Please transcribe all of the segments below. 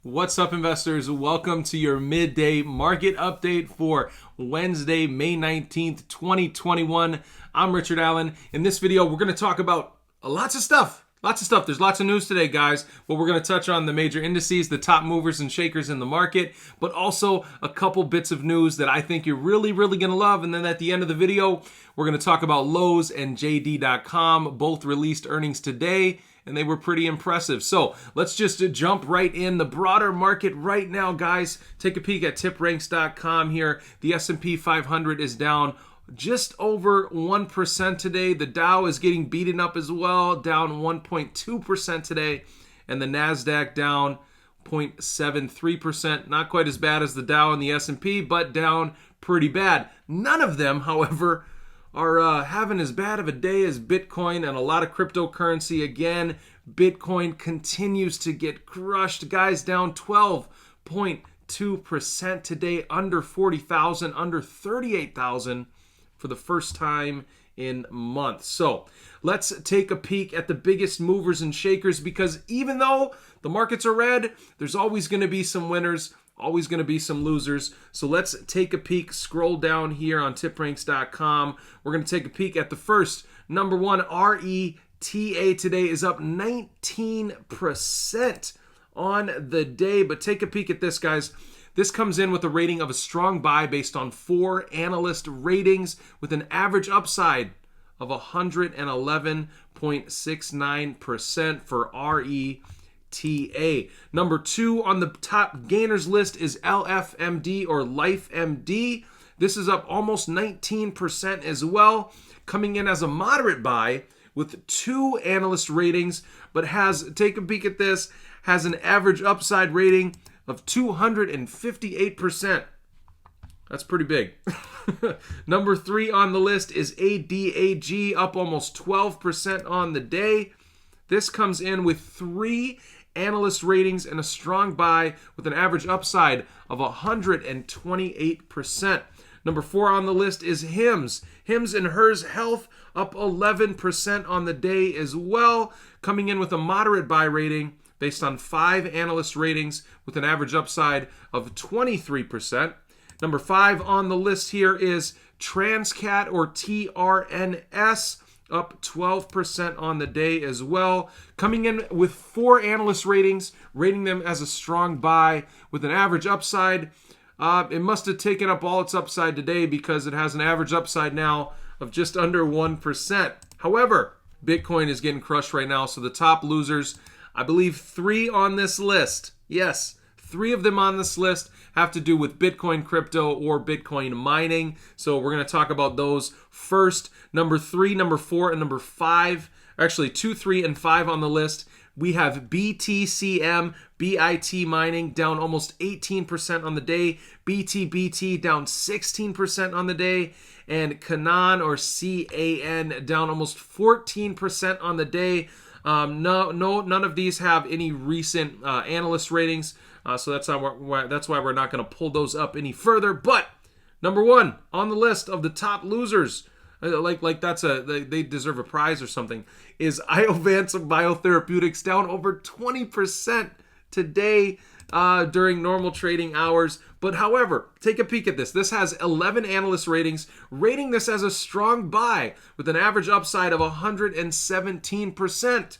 What's up, investors? Welcome to your midday market update for Wednesday, May 19th, 2021. I'm Richard Allen. In this video, we're going to talk about lots of stuff. There's lots of news today, guys. But we're going to touch on the major indices, the top movers and shakers in the market, but also a couple bits of news that I think you're really going to love. And then at the end of the video, we're going to talk about Lowe's and JD.com. Both released earnings today, and they were pretty impressive. So let's just jump right in the broader market right now, guys. Take a peek at TipRanks.com here. The S&P 500 is down just over 1% today. The Dow is getting beaten up as well, down 1.2% today. And the NASDAQ down 0.73%. Not quite as bad as the Dow and the S&P, but down pretty bad. None of them, however, are having as bad of a day as Bitcoin and a lot of cryptocurrency. Again, Bitcoin continues to get crushed. Guys, down 12.2% today, under 40,000, under 38,000 for the first time in months. So let's take a peek at the biggest movers and shakers, because even though the markets are red, there's always going to be some winners, always going to be some losers. So let's take a peek. Scroll down here on TipRanks.com. We're going to take a peek at the first. Number one, RETA today is up 19% on the day. But take a peek at this, guys. This comes in with a rating of a strong buy based on 4 analyst ratings with an average upside of 111.69% for RETA. Number 2 on the top gainers list is LFMD or LifeMD. This is up almost 19% as well, coming in as a moderate buy with 2 analyst ratings, but has, take a peek at this, has an average upside rating of 258%. That's pretty big. Number 3 on the list is ADAG, up almost 12% on the day. This comes in with 3 analyst ratings and a strong buy with an average upside of 128%. Number 4 on the list is Hims. Hims and Hers Health, up 11% on the day as well, coming in with a moderate buy rating based on 5 analyst ratings with an average upside of 23%. Number 5 on the list here is Transcat or TRNS, up 12% on the day as well, coming in with 4 analyst ratings, rating them as a strong buy with an average upside. It must have taken up all its upside today, because it has an average upside now of just under 1%. However, Bitcoin is getting crushed right now, so the top losers, I believe 3 on this list. Yes, 3 of them on this list have to do with Bitcoin crypto or Bitcoin mining. So we're going to talk about those first. Number 3, number 4, and number 5. Actually, 2, 3, and 5 on the list. We have BTCM, BIT mining, down almost 18% on the day. BTBT down 16% on the day. And Canon or CAN down almost 14% on the day. None of these have any recent analyst ratings, so that's why we're not going to pull those up any further. But number 1 on the list of the top losers, they deserve a prize or something, is Iovance Biotherapeutics, down over 20% today during normal trading hours. But however, take a peek at this. This has 11 analyst ratings, rating this as a strong buy with an average upside of 117%.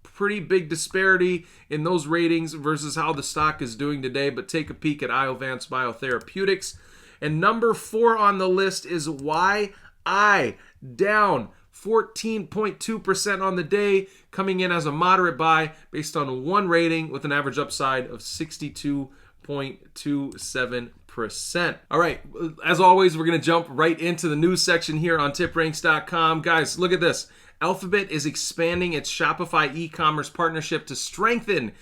Pretty big disparity in those ratings versus how the stock is doing today. But take a peek at Iovance Biotherapeutics. And number 4 on the list is YI, down 14.2% on the day, coming in as a moderate buy based on 1 rating with an average upside of 62.27%. All right, as always, we're going to jump right into the news section here on TipRanks.com. Guys, look at this. Alphabet is expanding its Shopify e-commerce partnership to strengthen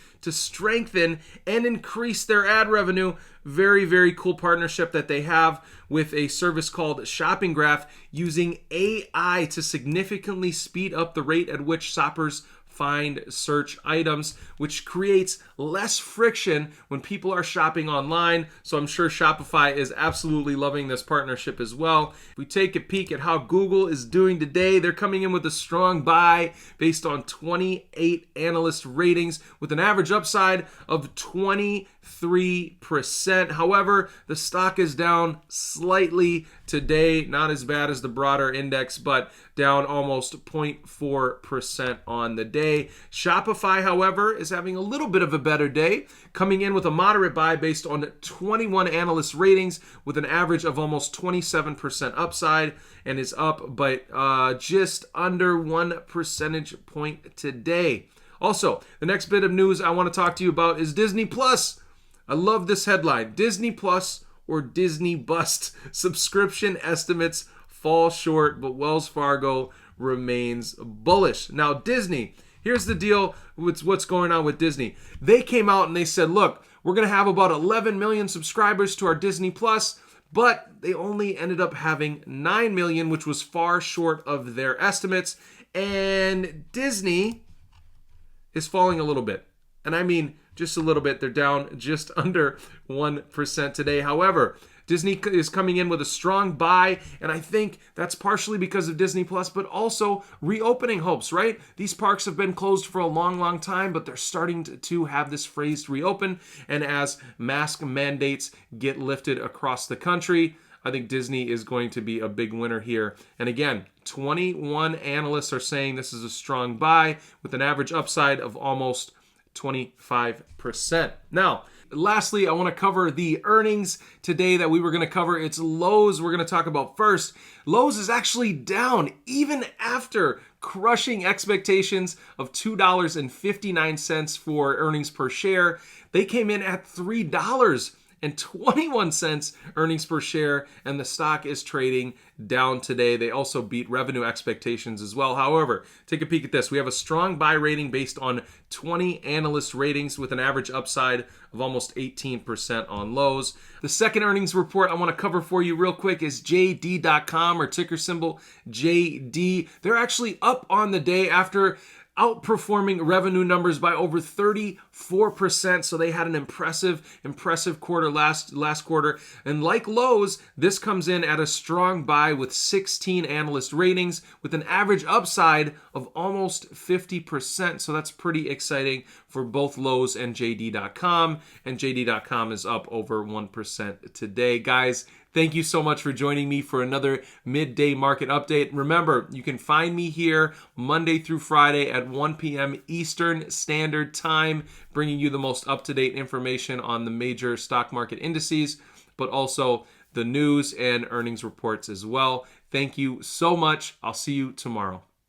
and increase their ad revenue. Very, very cool partnership that they have with a service called Shopping Graph, using AI to significantly speed up the rate at which shoppers find search items, which creates less friction when people are shopping online. So I'm sure Shopify is absolutely loving this partnership as well. If we take a peek at how Google is doing today, they're coming in with a strong buy based on 28 analyst ratings with an average upside of 23%. However, the stock is down slightly today, not as bad as the broader index, but down almost 0.4% on the day. Shopify, however, is having a little bit of a better day, coming in with a moderate buy based on 21 analyst ratings with an average of almost 27% upside, and is up by just under 1 percentage point today. Also, the next bit of news I want to talk to you about is Disney Plus. I love this headline. Disney Plus or Disney bust. Subscription estimates fall short, but Wells Fargo remains bullish. Now, Disney, here's the deal with what's going on with Disney. They came out and they said, look, we're going to have about 11 million subscribers to our Disney Plus, but they only ended up having 9 million, which was far short of their estimates. And Disney is falling a little bit. And I mean just a little bit. They're down just under 1% today. However, Disney is coming in with a strong buy, and I think that's partially because of Disney Plus, but also reopening hopes, right? These parks have been closed for a long, long time, but they're starting to have this phrase reopen, and as mask mandates get lifted across the country, I think Disney is going to be a big winner here. And again, 21 analysts are saying this is a strong buy with an average upside of almost 25%. Now, lastly, I want to cover the earnings today that we were going to cover. It's Lowe's we're going to talk about first. Lowe's is actually down even after crushing expectations of $2.59 for earnings per share. They came in at $3.21 earnings per share, and the stock is trading down today. They also beat revenue expectations as well. However, take a peek at this. We have a strong buy rating based on 20 analyst ratings with an average upside of almost 18% on Lowe's. The second earnings report I want to cover for you real quick is JD.com, or ticker symbol JD. They're actually up on the day after outperforming revenue numbers by over 34%. So they had an impressive quarter last quarter. And like Lowe's, this comes in at a strong buy with 16 analyst ratings with an average upside of almost 50%. So that's pretty exciting for both Lowe's and JD.com. And JD.com is up over 1% today. Guys, thank you so much for joining me for another midday market update. Remember, you can find me here Monday through Friday at 1 p.m. Eastern Standard Time, bringing you the most up-to-date information on the major stock market indices, but also the news and earnings reports as well. Thank you so much. I'll see you tomorrow.